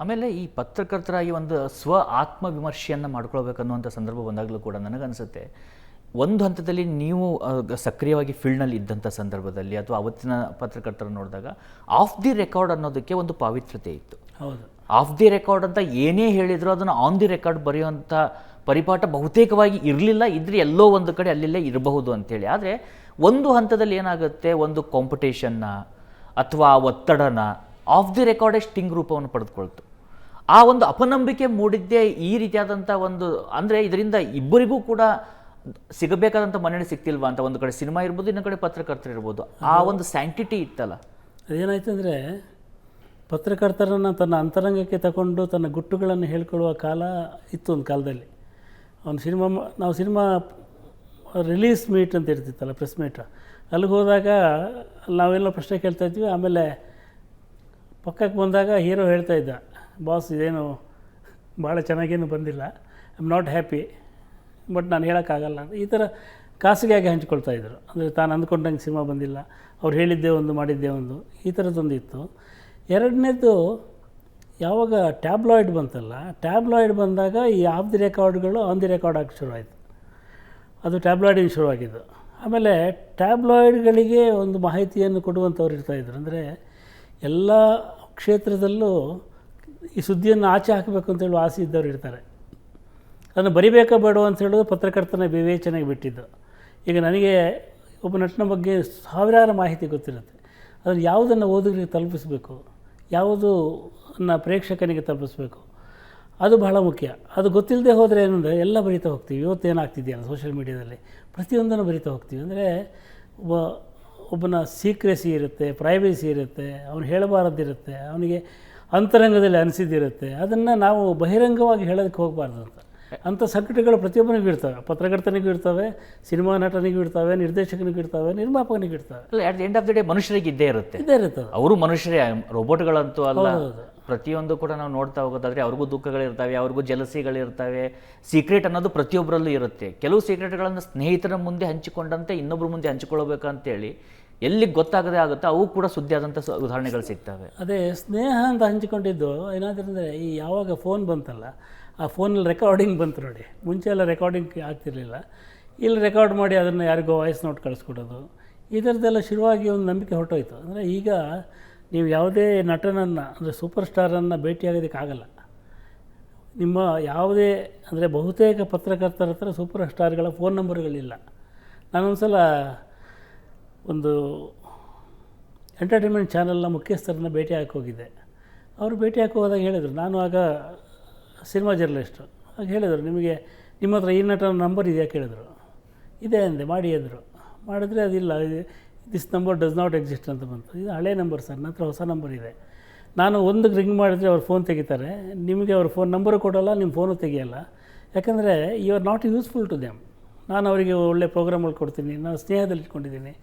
ಆಮೇಲೆ ಈ ಪತ್ರಕರ್ತರಾಗಿ ಒಂದು ಆತ್ಮವಿಮರ್ಶೆಯನ್ನು ಮಾಡ್ಕೊಳ್ಬೇಕನ್ನುವಂಥ ಸಂದರ್ಭ ಬಂದಾಗಲೂ ಕೂಡ ನನಗನ್ಸುತ್ತೆ ಒಂದು ಹಂತದಲ್ಲಿ ನೀವು ಸಕ್ರಿಯವಾಗಿ ಫೀಲ್ಡ್ನಲ್ಲಿ ಇದ್ದಂಥ ಸಂದರ್ಭದಲ್ಲಿ ಅಥವಾ ಅವತ್ತಿನ ಪತ್ರಕರ್ತರನ್ನು ನೋಡಿದಾಗ ಆಫ್ ದಿ ರೆಕಾರ್ಡ್ ಅನ್ನೋದಕ್ಕೆ ಒಂದು ಪಾವಿತ್ರ್ಯತೆ ಇತ್ತು. ಹೌದು, ಆಫ್ ದಿ ರೆಕಾರ್ಡ್ ಅಂತ ಏನೇ ಹೇಳಿದ್ರು ಅದನ್ನು ಆನ್ ದಿ ರೆಕಾರ್ಡ್ ಬರೆಯುವಂಥ ಪರಿಪಾಠ ಬಹುತೇಕವಾಗಿ ಇರಲಿಲ್ಲ. ಇದ್ರೆ ಎಲ್ಲೋ ಒಂದು ಕಡೆ ಅಲ್ಲಿಲ್ಲೇ ಇರಬಹುದು ಅಂತೇಳಿ. ಆದರೆ ಒಂದು ಹಂತದಲ್ಲಿ ಏನಾಗುತ್ತೆ, ಒಂದು ಕಾಂಪಿಟೇಷನ್ನ ಅಥವಾ ಒತ್ತಡನ ಆಫ್ ದಿ ರೆಕಾರ್ಡೇ ಸ್ಟಿಂಗ್ ರೂಪವನ್ನು ಪಡೆದುಕೊಳ್ತು. ಆ ಒಂದು ಅಪನಂಬಿಕೆ ಮೂಡಿದ್ದೇ ಈ ರೀತಿಯಾದಂಥ ಒಂದು, ಅಂದರೆ ಇದರಿಂದ ಇಬ್ಬರಿಗೂ ಕೂಡ ಸಿಗಬೇಕಾದಂಥ ಮನ್ನಣೆ ಸಿಗ್ತಿಲ್ವಾ ಅಂತ. ಒಂದು ಕಡೆ ಸಿನಿಮಾ ಇರ್ಬೋದು, ಇನ್ನೊಂದು ಕಡೆ ಪತ್ರಕರ್ತರು ಇರ್ಬೋದು. ಆ ಒಂದು ಸ್ಯಾಂಕ್ಟಿಟಿ ಇತ್ತಲ್ಲ. ಅದೇನಾಯ್ತು ಅಂದರೆ ಪತ್ರಕರ್ತರನ್ನು ತನ್ನ ಅಂತರಂಗಕ್ಕೆ ತಗೊಂಡು ತನ್ನ ಗುಟ್ಟುಗಳನ್ನು ಹೇಳ್ಕೊಳ್ಳುವ ಕಾಲ ಇತ್ತು ಒಂದು ಕಾಲದಲ್ಲಿ. ನಾವು ಸಿನಿಮಾ ರಿಲೀಸ್ ಮೀಟ್ ಅಂತ ಇರ್ತಿತ್ತಲ್ಲ, ಪ್ರೆಸ್ ಮೀಟ್, ಅಲ್ಲಿಗೆ ಹೋದಾಗ ನಾವೆಲ್ಲ ಪ್ರಶ್ನೆ ಕೇಳ್ತಾ ಇದ್ವಿ. ಆಮೇಲೆ ಪಕ್ಕಕ್ಕೆ ಬಂದಾಗ ಹೀರೋ ಹೇಳ್ತಾ ಇದ್ದ, ಬಾಸ್ ಇದೇನು ಭಾಳ ಚೆನ್ನಾಗೇನು ಬಂದಿಲ್ಲ, I am not happy, but ನಾನು ಹೇಳೋಕ್ಕಾಗಲ್ಲ ಅಂತ ಈ ಥರ ಖಾಸಗಿಯಾಗಿ ಹಂಚ್ಕೊಳ್ತಾಯಿದ್ರು. ಅಂದರೆ ತಾನು ಅಂದ್ಕೊಂಡಂಗೆ ಸಿನಿಮಾ ಬಂದಿಲ್ಲ, ಅವ್ರು ಹೇಳಿದ್ದೇ ಒಂದು ಮಾಡಿದ್ದೇ ಒಂದು, ಈ ಥರದ್ದೊಂದು ಇತ್ತು. ಎರಡನೇದು ಯಾವಾಗ ಟ್ಯಾಬ್ಲಾಯ್ಡ್ ಬಂತಲ್ಲ, ಟ್ಯಾಬ್ಲಾಯ್ಡ್ ಬಂದಾಗ ಈ ಆಫ್ ದಿ ರೆಕಾರ್ಡ್ಗಳು ಆನ್ ದಿ ರೆಕಾರ್ಡ್ ಆಗಿ ಶುರುವಾಯಿತು. ಅದು ಟ್ಯಾಬ್ಲಾಯ್ಡಿಂದ ಶುರುವಾಗಿದ್ದು. ಆಮೇಲೆ ಟ್ಯಾಬ್ಲಾಯ್ಡ್ಗಳಿಗೆ ಒಂದು ಮಾಹಿತಿಯನ್ನು ಕೊಡುವಂಥವ್ರು ಇರ್ತಾಯಿದ್ರು. ಅಂದರೆ ಎಲ್ಲ ಕ್ಷೇತ್ರದಲ್ಲೂ ಈ ಸುದ್ದಿಯನ್ನು ಆಚೆ ಹಾಕಬೇಕು ಅಂತೇಳಿ ಆಸೆ ಇದ್ದವ್ರು ಇರ್ತಾರೆ. ಅದನ್ನು ಬರಿಬೇಕಾ ಬೇಡೋ ಅಂತ ಹೇಳೋದು ಪತ್ರಕರ್ತನ ವಿವೇಚನೆಗೆ ಬಿಟ್ಟಿದ್ದು. ಈಗ ನನಗೆ ಒಬ್ಬ ನಟನ ಬಗ್ಗೆ ಸಾವಿರಾರು ಮಾಹಿತಿ ಗೊತ್ತಿರುತ್ತೆ. ಅದನ್ನು ಯಾವುದನ್ನು ಓದುಗರಿಗೆ ತಲುಪಿಸಬೇಕು, ಯಾವುದನ್ನು ಪ್ರೇಕ್ಷಕನಿಗೆ ತಲುಪಿಸ್ಬೇಕು, ಅದು ಬಹಳ ಮುಖ್ಯ. ಅದು ಗೊತ್ತಿಲ್ಲದೆ ಹೋದರೆ ಏನಂದರೆ ಎಲ್ಲ ಬರಿತಾ ಹೋಗ್ತೀವಿ. ಇವತ್ತೇನಾಗ್ತಿದೆಯಲ್ಲ ಸೋಷಿಯಲ್ ಮೀಡಿಯಾದಲ್ಲಿ ಪ್ರತಿಯೊಂದನ್ನು ಬರಿತಾ ಹೋಗ್ತೀವಿ. ಅಂದರೆ ಒಬ್ಬನ ಸೀಕ್ರೆಸಿ ಇರುತ್ತೆ, ಪ್ರೈವೇಸಿ ಇರುತ್ತೆ, ಅವನು ಹೇಳಬಾರದಿರುತ್ತೆ, ಅವನಿಗೆ ಅಂತರಂಗದಲ್ಲಿ ಅನಿಸಿದ್ದಿರುತ್ತೆ. ಅದನ್ನು ನಾವು ಬಹಿರಂಗವಾಗಿ ಹೇಳೋದಕ್ಕೆ ಹೋಗಬಾರ್ದು ಅಂತ. ಅಂಥ ಸಂಕಟಗಳು ಪ್ರತಿಯೊಬ್ಬನಿಗೂ ಇರ್ತವೆ. ಪತ್ರಕರ್ತನಿಗೂ ಇರ್ತವೆ, ಸಿನಿಮಾ ನಟನಿಗೂ ಇರ್ತವೆ, ನಿರ್ದೇಶಕನಿಗೂ ಇರ್ತವೆ, ನಿರ್ಮಾಪಕನಿಗೂ ಇರ್ತವೆ. At the end of the day ಮನುಷ್ಯರಿಗೆ ಇದ್ದೇ ಇರುತ್ತೆ. ಅವರು ಮನುಷ್ಯರೇ, ರೋಬೋಟ್ಗಳಂತೂ ಅಲ್ಲ. ಪ್ರತಿಯೊಂದು ಕೂಡ ನಾವು ನೋಡ್ತಾ ಹೋಗೋದಾದರೆ ಅವ್ರಿಗೂ ದುಃಖಗಳಿರ್ತವೆ, ಅವ್ರಿಗೂ ಜಲಸಿಗಳಿರ್ತವೆ. ಸೀಕ್ರೆಟ್ ಅನ್ನೋದು ಪ್ರತಿಯೊಬ್ಬರಲ್ಲೂ ಇರುತ್ತೆ. ಕೆಲವು ಸೀಕ್ರೆಟ್ಗಳನ್ನು ಸ್ನೇಹಿತರ ಮುಂದೆ ಹಂಚಿಕೊಂಡಂತೆ ಇನ್ನೊಬ್ಬರ ಮುಂದೆ ಹಂಚಿಕೊಳ್ಳಬೇಕಂತೇಳಿ ಎಲ್ಲಿಗೆ ಗೊತ್ತಾಗದೇ ಆಗುತ್ತೋ ಅವು ಕೂಡ ಸುದ್ದಿ ಆದಂಥ ಉದಾಹರಣೆಗಳು ಸಿಗ್ತವೆ. ಅದೇ ಸ್ನೇಹ ಅಂತ ಹಂಚಿಕೊಂಡಿದ್ದು ಏನಾದರೂ ಅಂದರೆ ಈ ಯಾವಾಗ ಫೋನ್ ಬಂತಲ್ಲ, ಆ ಫೋನಲ್ಲಿ ರೆಕಾರ್ಡಿಂಗ್ ಬಂತು ನೋಡಿ. ಮುಂಚೆ ಎಲ್ಲ ರೆಕಾರ್ಡಿಂಗ್ ಆಗ್ತಿರಲಿಲ್ಲ. ಇಲ್ಲಿ ರೆಕಾರ್ಡ್ ಮಾಡಿ ಅದನ್ನು ಯಾರಿಗೋ ವಾಯ್ಸ್ ನೋಟ್ ಕಳಿಸ್ಕೊಡೋದು, ಈ ಥರದ್ದೆಲ್ಲ ಶುರುವಾಗಿ ಒಂದು ನಂಬಿಕೆ ಹೊರಟೋಯ್ತು. ಅಂದರೆ ಈಗ ನೀವು ಯಾವುದೇ ನಟನನ್ನು, ಅಂದರೆ ಸೂಪರ್ ಸ್ಟಾರನ್ನು ಭೇಟಿಯಾಗೋದಕ್ಕಾಗಲ್ಲ. ನಿಮ್ಮ ಯಾವುದೇ, ಅಂದರೆ ಬಹುತೇಕ ಪತ್ರಕರ್ತರ ಹತ್ರ ಸೂಪರ್ ಸ್ಟಾರ್ಗಳ ಫೋನ್ ನಂಬರ್ಗಳಿಲ್ಲ. ನಾನೊಂದು ಸಲ ಒಂದು ಎಂಟರ್ಟೈನ್ಮೆಂಟ್ ಚಾನಲ್ನ ಮುಖ್ಯಸ್ಥರನ್ನ ಭೇಟಿ ಹಾಕಿ ಹೋಗಿದ್ದೆ. ಅವರು ಭೇಟಿ ಹಾಕಿ ಹೋದಾಗ ಹೇಳಿದರು, ನಾನು ಆಗ ಸಿನಿಮಾ ಜರ್ನಲಿಸ್ಟು. ಆಗ ಹೇಳಿದರು, ನಿಮಗೆ ನಿಮ್ಮ ಹತ್ರ ಈ ನಟನ ನಂಬರ್ ಇದೆಯಾ ಕೇಳಿದ್ರು. ಇದೆ ಅಂದೆ, ಮಾಡಿ ಅಂದರು. ಮಾಡಿದ್ರೆ ಅದಿಲ್ಲ, this number does not exist ಅಂತ ಬಂತು. ಇದು ಹಳೆ ನಂಬರ್ ಸರ್, ನನ್ನ ಹತ್ರ ಹೊಸ ನಂಬರ್ ಇದೆ. ನಾನು ಒಂದಕ್ಕೆ ರಿಂಗ್ ಮಾಡಿದರೆ ಅವ್ರು ಫೋನ್ ತೆಗಿತಾರೆ, ನಿಮಗೆ ಅವ್ರ ಫೋನ್ ನಂಬರು ಕೊಡೋಲ್ಲ, ನಿಮ್ಮ ಫೋನು ತೆಗಿಯಲ್ಲ. ಯಾಕಂದರೆ you are not useful to them. ನಾನು ಅವರಿಗೆ ಒಳ್ಳೆ ಪ್ರೋಗ್ರಾಮ್ಗಳು ಕೊಡ್ತೀನಿ, ನಾನು ಸ್ನೇಹದಲ್ಲಿ ಇಟ್ಕೊಂಡಿದ್ದೀನಿ.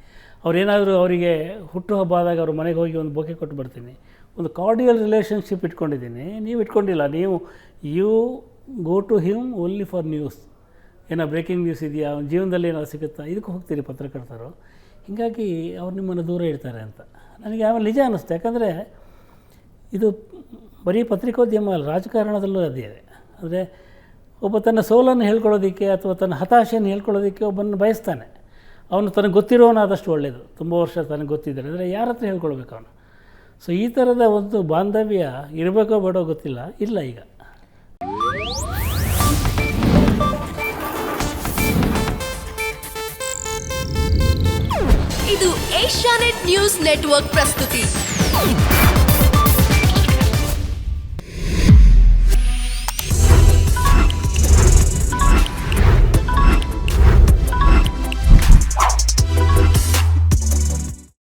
ಅವರೇನಾದರೂ ಅವರಿಗೆ ಹುಟ್ಟುಹಬ್ಬ ಆದಾಗ ಅವ್ರ ಮನೆಗೆ ಹೋಗಿ ಒಂದು ಬೊಕೆ ಕೊಟ್ಟು ಬರ್ತೀನಿ. ಒಂದು ಕಾರ್ಡಿಯಲ್ ರಿಲೇಷನ್ಶಿಪ್ ಇಟ್ಕೊಂಡಿದ್ದೀನಿ. ನೀವು ಇಟ್ಕೊಂಡಿಲ್ಲ. You go to him only for news. ಏನೋ ಬ್ರೇಕಿಂಗ್ ನ್ಯೂಸ್ ಇದೆಯಾ, ಅವನ ಜೀವನದಲ್ಲಿ ಏನೋ ಸಿಗುತ್ತಾ, ಇದಕ್ಕೆ ಹೋಗ್ತೀರಿ ಪತ್ರಕರ್ತರು. ಹೀಗಾಗಿ ಅವ್ರು ನಿಮ್ಮನ್ನು ದೂರ ಇಡ್ತಾರೆ ಅಂತ ನನಗೆ ಆಮೇಲೆ ನಿಜ ಅನ್ನಿಸ್ತು. ಯಾಕಂದರೆ ಇದು ಬರೀ ಪತ್ರಿಕೋದ್ಯಮ ಅಲ್ಲ, ರಾಜಕಾರಣದಲ್ಲೂ ಅದೇ ಇದೆ. ಅಂದರೆ ಒಬ್ಬ ತನ್ನ ಸೋಲನ್ನು ಹೇಳ್ಕೊಳ್ಳೋದಕ್ಕೆ ಅಥವಾ ತನ್ನ ಹತಾಶೆಯನ್ನು ಹೇಳ್ಕೊಳ್ಳೋದಕ್ಕೆ ಒಬ್ಬನ ಬಯಸ್ತಾನೆ. ಅವನು ತನಗೆ ಗೊತ್ತಿರೋನಾದಷ್ಟು ಒಳ್ಳೆಯದು. ತುಂಬ ವರ್ಷ ತನಗೆ ಗೊತ್ತಿದ್ದರೆ ಅಂದರೆ ಯಾರ ಹತ್ರ ಹೇಳ್ಕೊಳ್ಬೇಕು ಅವನು. ಸೊ ಈ ಥರದ ಒಂದು ಬಾಂಧವ್ಯ ಇರಬೇಕೋ ಬೇಡೋ ಗೊತ್ತಿಲ್ಲ, ಇಲ್ಲ ಈಗ. ಇದು ಏಷ್ಯಾನೆಟ್ ನ್ಯೂಸ್ ನೆಟ್ವರ್ಕ್ ಪ್ರಸ್ತುತಿ.